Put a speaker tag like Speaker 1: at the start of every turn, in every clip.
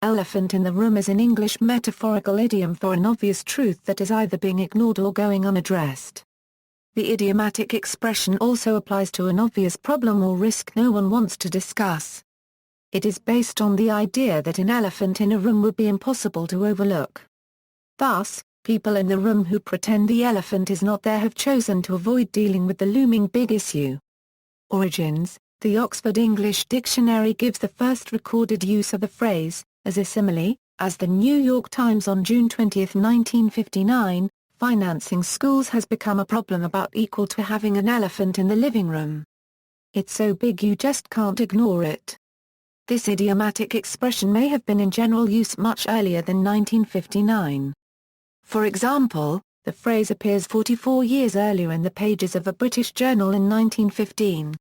Speaker 1: Elephant in the room is an English metaphorical idiom for an obvious truth that is either being ignored or going unaddressed. The idiomatic expression also applies to an obvious problem or risk no one wants to discuss. It is based on the idea that an elephant in a room would be impossible to overlook. Thus, people in the room who pretend the elephant is not there have chosen to avoid dealing with the looming big issue. Origins: the Oxford English Dictionary gives the first recorded use of the phrase, as a simile, as the New York Times on June 20, 1959, financing schools has become a problem about equal to having an elephant in the living room. It's so big you just can't ignore it. This idiomatic expression may have been in general use much earlier than 1959. For example, the phrase appears 44 years earlier in the pages of a British journal in 1915.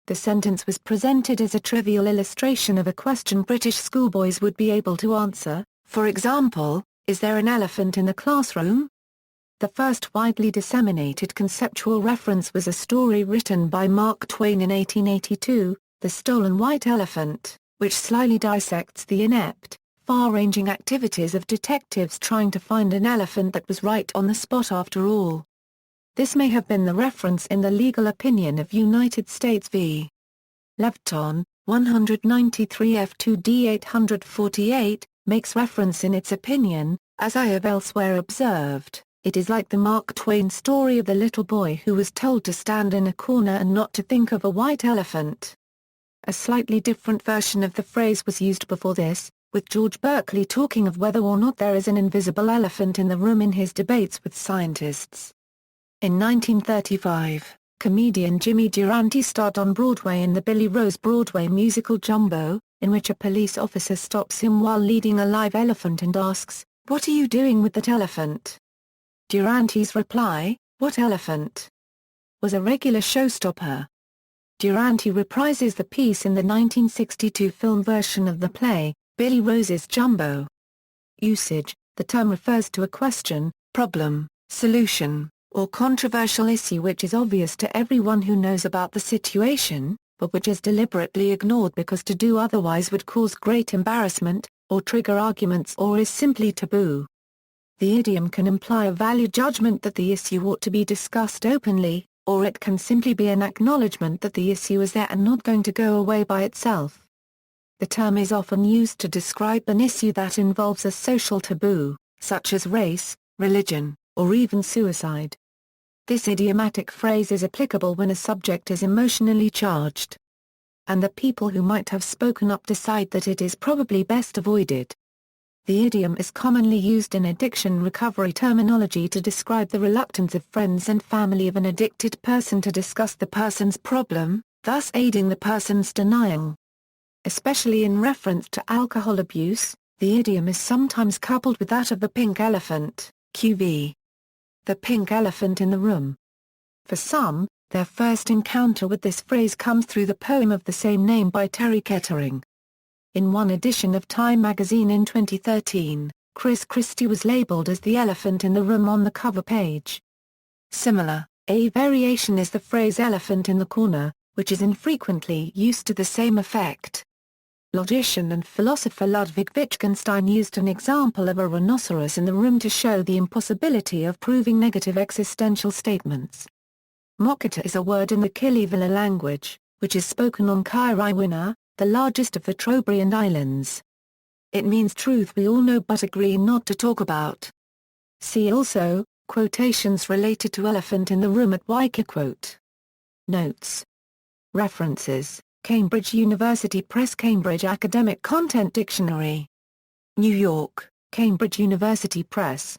Speaker 1: The sentence was presented as a trivial illustration of a question British schoolboys would be able to answer, for example, is there an elephant in the classroom? The first widely disseminated conceptual reference was a story written by Mark Twain in 1882, The Stolen White Elephant, which slyly dissects the inept, far-ranging activities of detectives trying to find an elephant that was right on the spot after all. This may have been the reference in the legal opinion of United States v. Leviton, 193 F2D 848, makes reference in its opinion, as I have elsewhere observed, it is like the Mark Twain story of the little boy who was told to stand in a corner and not to think of a white elephant. A slightly different version of the phrase was used before this, with George Berkeley talking of whether or not there is an invisible elephant in the room in his debates with scientists. In 1935, comedian Jimmy Durante starred on Broadway in the Billy Rose Broadway musical Jumbo, in which a police officer stops him while leading a live elephant and asks, "What are you doing with that elephant?" Durante's reply, "What elephant?" was a regular showstopper. Durante reprises the piece in the 1962 film version of the play, Billy Rose's Jumbo. Usage: the term refers to a question, problem, solution, or controversial issue which is obvious to everyone who knows about the situation, but which is deliberately ignored because to do otherwise would cause great embarrassment, or trigger arguments or is simply taboo. The idiom can imply a value judgment that the issue ought to be discussed openly, or it can simply be an acknowledgement that the issue is there and not going to go away by itself. The term is often used to describe an issue that involves a social taboo, such as race, religion, or even suicide. This idiomatic phrase is applicable when a subject is emotionally charged, and the people who might have spoken up decide that it is probably best avoided. The idiom is commonly used in addiction recovery terminology to describe the reluctance of friends and family of an addicted person to discuss the person's problem, thus aiding the person's denial. Especially in reference to alcohol abuse, the idiom is sometimes coupled with that of the pink elephant, QV. The pink elephant in the room. For some, their first encounter with this phrase comes through the poem of the same name by Terry Kettering. In one edition of Time magazine in 2013, Chris Christie was labeled as the elephant in the room on the cover page. Similar, a variation is the phrase elephant in the corner, which is infrequently used to the same effect. Logician and philosopher Ludwig Wittgenstein used an example of a rhinoceros in the room to show the impossibility of proving negative existential statements. Mokata is a word in the Killivila language, which is spoken on Kairiwina, the largest of the Trobriand Islands. It means truth we all know but agree not to talk about. See also, quotations related to elephant in the room at Wikiquote. Notes. References: Cambridge University Press, Cambridge Academic Content Dictionary. New York, Cambridge University Press.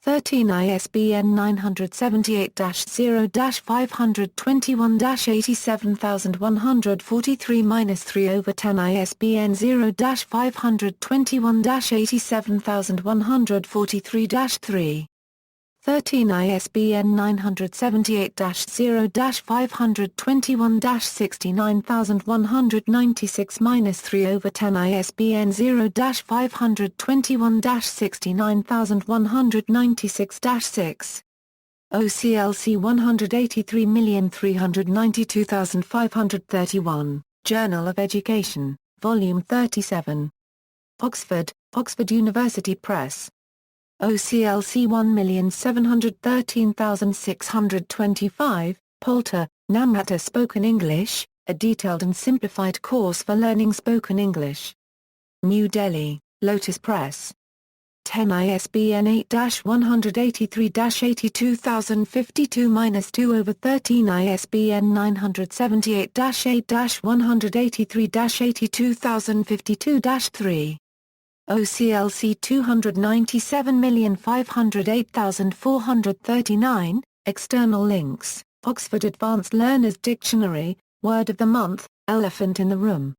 Speaker 1: 13 ISBN 978-0-521-87143-3/10 ISBN 0-521-87143-3. 13 ISBN 978-0-521-69196-3/10 ISBN 0-521-69196-6. OCLC 183392531, Journal of Education, Volume 37. Oxford, Oxford University Press. OCLC 1713625, Poulter, Namrata Spoken English, a detailed and simplified course for learning spoken English. New Delhi, Lotus Press. 10 ISBN 8-183-82052-2/13 ISBN 978-8-183-82052-3. OCLC 297508439, external links, Oxford Advanced Learners Dictionary, Word of the Month, Elephant in the Room.